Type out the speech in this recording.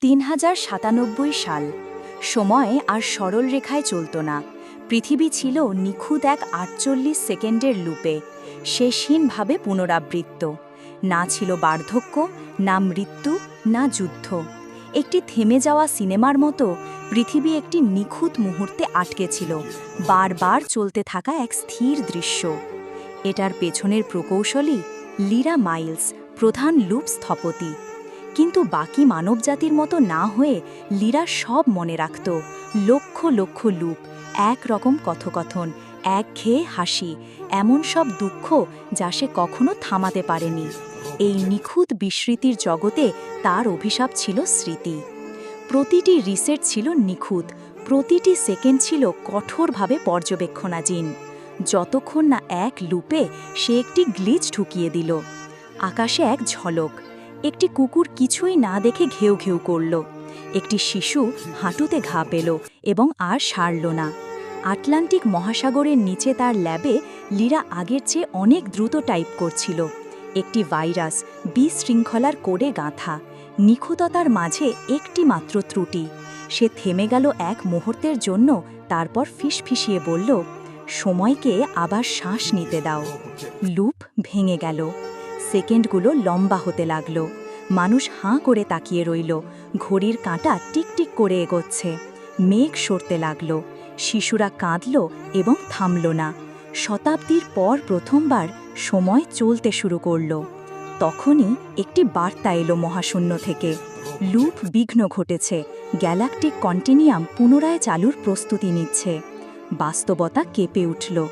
3097 সাল। সময় আর সরল রেখায় চলত না। পৃথিবী ছিল নিখুঁত এক 48 সেকেন্ডের লুপে, শেষহীনভাবে পুনরাবৃত্ত। না ছিল বার্ধক্য, না মৃত্যু, না যুদ্ধ। একটি থেমে যাওয়া সিনেমার মতো পৃথিবী একটি নিখুঁত মুহূর্তে আটকে ছিল, বারবার চলতে থাকা এক স্থির দৃশ্য। এটার পেছনের প্রকৌশলী লিরা মাইলস, প্রধান লুপ স্থপতি। কিন্তু বাকি মানবজাতির মতো না হয়ে লিরা সব মনে রাখত। লক্ষ লক্ষ লুপ, এক রকম কথোকথন, একঘেয়ে হাসি, এমন সব দুঃখ যা সে কখনো থামাতে পারেনি। এই নিখুঁত বিস্মৃতির জগতে তার অভিশাপ ছিল স্মৃতি। প্রতিটি রিসেট ছিল নিখুঁত, প্রতিটি সেকেন্ড ছিল কঠোরভাবে পর্যবেক্ষণাধীন। যতক্ষণ না এক লুপে সে একটি গ্লিচ ঢুকিয়ে দিল। আকাশে এক ঝলক, একটি কুকুর কিছুই না দেখে ঘেউ ঘেউ করল। একটি শিশু হাঁটুতে ঘা পেল এবং আর সারল না। আটলান্টিক মহাসাগরের নিচে তার ল্যাবে লিরা আগের চেয়ে অনেক দ্রুত টাইপ করছিল। একটি ভাইরাস বিশৃঙ্খলার কোডে গাঁথা, নিখুঁততার মাঝে একটি মাত্র ত্রুটি। সে থেমে গেল এক মুহূর্তের জন্য, তারপর ফিসফিসিয়ে বলল, সময়কে আবার শ্বাস নিতে দাও। লুপ ভেঙে গেল। সেকেন্ডগুলো লম্বা হতে লাগল। মানুষ হাঁ করে তাকিয়ে রইল। ঘড়ির কাঁটা টিকটিক করে এগোচ্ছে। মেঘ সরতে লাগল। শিশুরা কাঁদল এবং থামল না। শতাব্দীর পর প্রথমবার সময় চলতে শুরু করল। তখনই একটি বার্তা এলো মহাশূন্য থেকে। লুপ বিঘ্ন ঘটেছে, গ্যালাকটিক কন্টিনিয়াম পুনরায় চালুর প্রস্তুতি নিচ্ছে। বাস্তবতা কেঁপে উঠল।